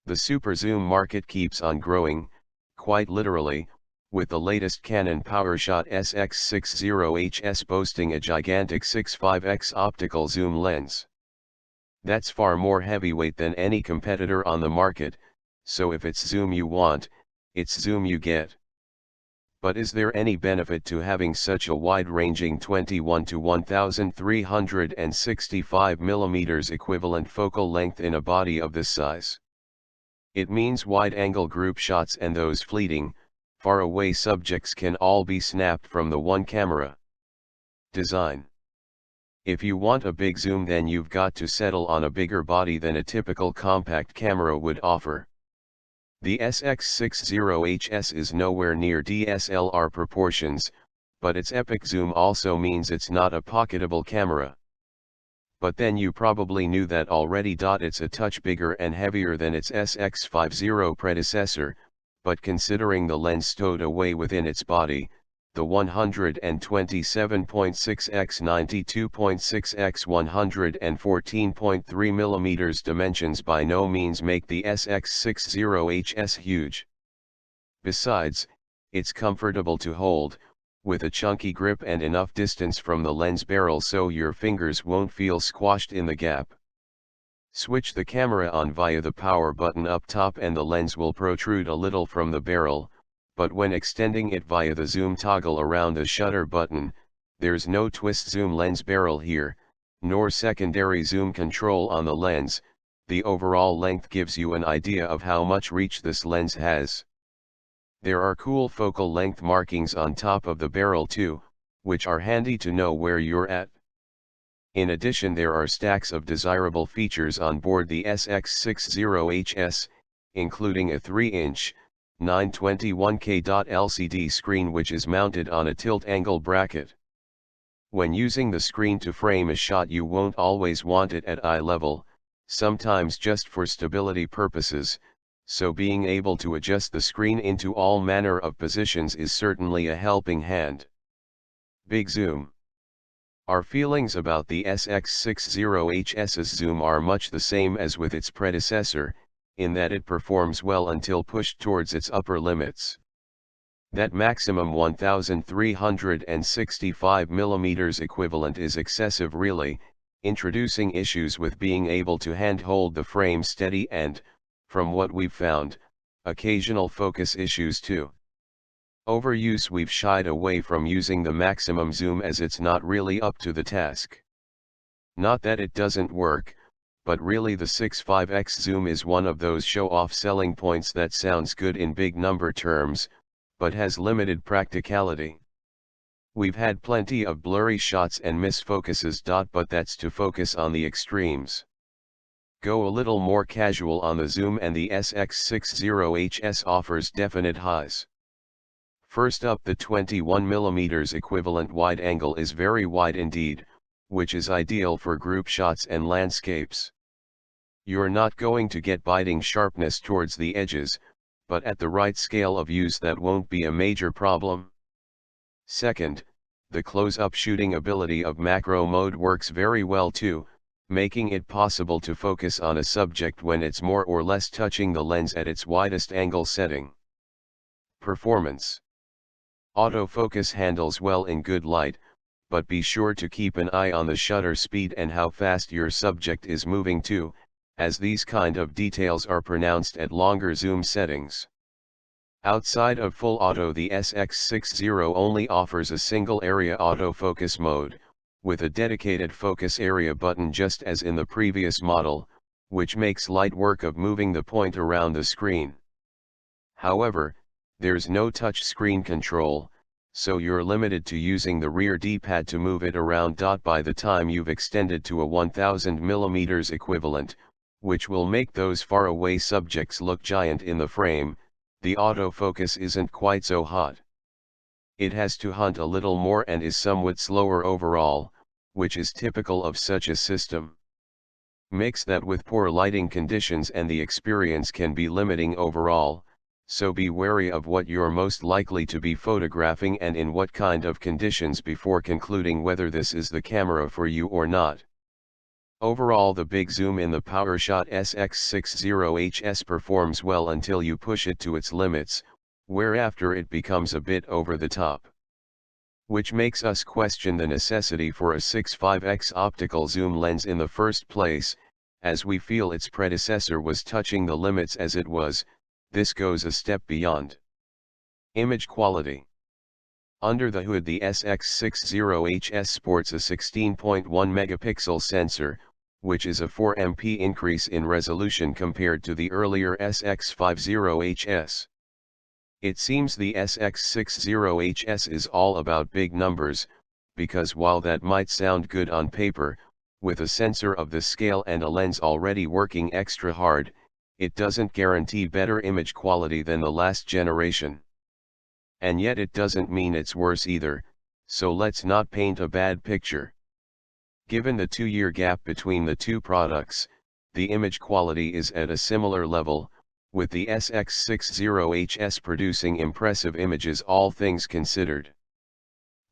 The super zoom market keeps on growing, quite literally, with the latest Canon PowerShot SX60 HS boasting a gigantic 6.5x optical zoom lens. That's far more heavyweight than any competitor on the market, so if it's zoom you want, it's zoom you get. But is there any benefit to having such a wide-ranging 21 to 1365 mm equivalent focal length in a body of this size? It means wide-angle group shots and those fleeting, far-away subjects can all be snapped from the one camera. Design. If you want a big zoom, then you've got to settle on a bigger body than a typical compact camera would offer. The SX60 HS is nowhere near DSLR proportions, but its epic zoom also means it's not a pocketable camera. But then you probably knew that already. It's a touch bigger and heavier than its SX50 predecessor, but considering the lens stowed away within its body, the 127.6x 92.6x 114.3 mm dimensions by no means make the SX60 HS huge. Besides, it's comfortable to hold, with a chunky grip and enough distance from the lens barrel so your fingers won't feel squashed in the gap. Switch the camera on via the power button up top and the lens will protrude a little from the barrel, but when extending it via the zoom toggle around the shutter button, there's no twist zoom lens barrel here, nor secondary zoom control on the lens. The overall length gives you an idea of how much reach this lens has. There are cool focal length markings on top of the barrel too, which are handy to know where you're at. In addition, there are stacks of desirable features on board the SX60 HS, including a 3-inch, 921K LCD screen which is mounted on a tilt-angle bracket. When using the screen to frame a shot, you won't always want it at eye level, sometimes just for stability purposes, so being able to adjust the screen into all manner of positions is certainly a helping hand. Big zoom. Our feelings about the SX60 HS's zoom are much the same as with its predecessor, in that it performs well until pushed towards its upper limits. That maximum 1365 mm equivalent is excessive really, introducing issues with being able to hand-hold the frame steady and, from what we've found, occasional focus issues too. Overuse. We've shied away from using the maximum zoom as it's not really up to the task. Not that it doesn't work, but really the 6.5x zoom is one of those show-off selling points that sounds good in big number terms, but has limited practicality. We've had plenty of blurry shots and misfocuses. But that's to focus on the extremes. Go a little more casual on the zoom and the SX60 HS offers definite highs. First up, the 21mm equivalent wide angle is very wide indeed, which is ideal for group shots and landscapes. You're not going to get biting sharpness towards the edges, but at the right scale of use that won't be a major problem. Second, the close-up shooting ability of macro mode works very well too, making it possible to focus on a subject when it's more or less touching the lens at its widest angle setting. Performance. Autofocus handles well in good light, but be sure to keep an eye on the shutter speed and how fast your subject is moving too, as these kind of details are pronounced at longer zoom settings. Outside of full auto, the SX60 only offers a single area autofocus mode, with a dedicated focus area button just as in the previous model, which makes light work of moving the point around the screen. However, there's no touch screen control, so you're limited to using the rear D-pad to move it around. By the time you've extended to a 1000mm equivalent, which will make those far-away subjects look giant in the frame, the autofocus isn't quite so hot. It has to hunt a little more and is somewhat slower overall, which is typical of such a system. Mix that with poor lighting conditions and the experience can be limiting overall, so be wary of what you're most likely to be photographing and in what kind of conditions before concluding whether this is the camera for you or not. Overall, the big zoom in the PowerShot SX60 HS performs well until you push it to its limits, whereafter it becomes a bit over the top. Which makes us question the necessity for a 6.5x optical zoom lens in the first place, as we feel its predecessor was touching the limits as it was. This goes a step beyond. Image quality. Under the hood, the SX60 HS sports a 16.1 megapixel sensor, which is a 4 MP increase in resolution compared to the earlier SX50 HS. It seems the SX60 HS is all about big numbers, because while that might sound good on paper, with a sensor of this scale and a lens already working extra hard, it doesn't guarantee better image quality than the last generation. And yet it doesn't mean it's worse either, so let's not paint a bad picture. Given the 2-year gap between the two products, the image quality is at a similar level, with the SX60 HS producing impressive images all things considered.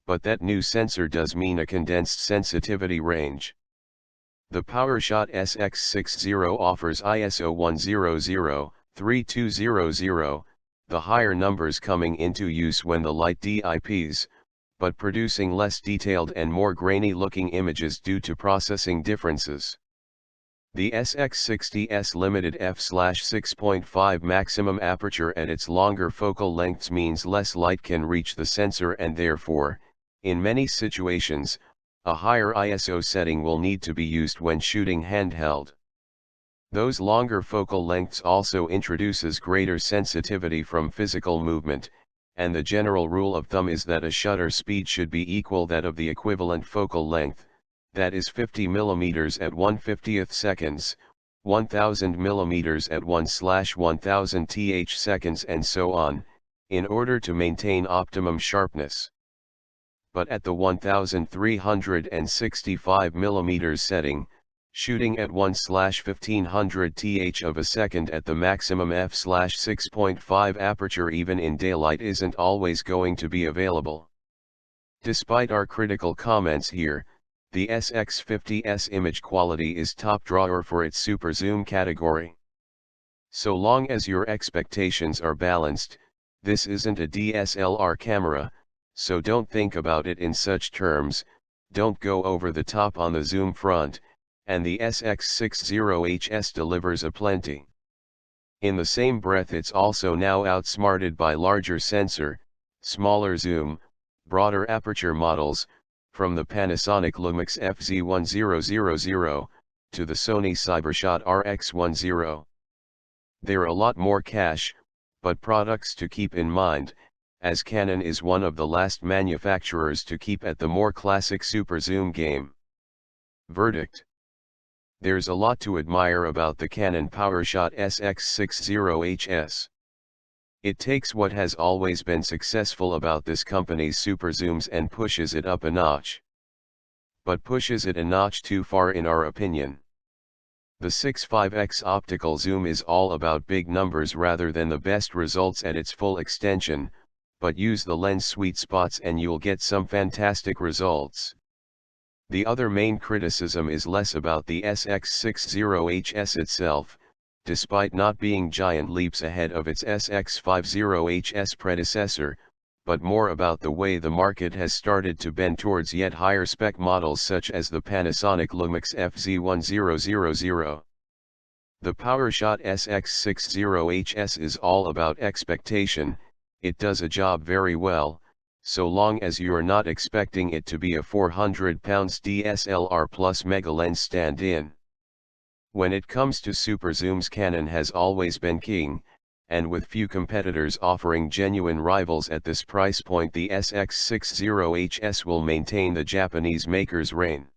But that new sensor does mean a condensed sensitivity range. The PowerShot SX60 offers ISO 100/3200, the higher numbers coming into use when the light dips, but producing less detailed and more grainy looking images due to processing differences. The SX60's limited f/6.5 maximum aperture at its longer focal lengths means less light can reach the sensor, and therefore, in many situations, a higher ISO setting will need to be used when shooting handheld. Those longer focal lengths also introduces greater sensitivity from physical movement, and the general rule of thumb is that a shutter speed should be equal that of the equivalent focal length, that is 50 mm at 1/50th seconds, 1000 mm at 1/1000 th seconds, and so on, in order to maintain optimum sharpness. But at the 1365 mm setting, shooting at 1/1500 th of a second at the maximum f/6.5 aperture even in daylight isn't always going to be available. Despite our critical comments here, the SX50's image quality is top drawer for its super zoom category. So long as your expectations are balanced, this isn't a DSLR camera, so don't think about it in such terms, don't go over the top on the zoom front, and the SX60 HS delivers aplenty. In the same breath, it's also now outsmarted by larger sensor, smaller zoom, broader aperture models, from the Panasonic Lumix FZ1000 to the Sony Cybershot RX10. They're a lot more cash, but products to keep in mind, as Canon is one of the last manufacturers to keep at the more classic super zoom game. Verdict. There's a lot to admire about the Canon PowerShot SX60 HS. It takes what has always been successful about this company's super zooms and pushes it up a notch. But pushes it a notch too far in our opinion. The 6.5x optical zoom is all about big numbers rather than the best results at its full extension, but use the lens sweet spots and you'll get some fantastic results. The other main criticism is less about the SX60 HS itself, despite not being giant leaps ahead of its SX50 HS predecessor, but more about the way the market has started to bend towards yet higher spec models such as the Panasonic Lumix FZ1000. The PowerShot SX60 HS is all about expectation. It does a job very well, so long as you're not expecting it to be a 400-pound DSLR plus mega lens stand-in. When it comes to super zooms, Canon has always been king, and with few competitors offering genuine rivals at this price point, the SX60 HS will maintain the Japanese maker's reign.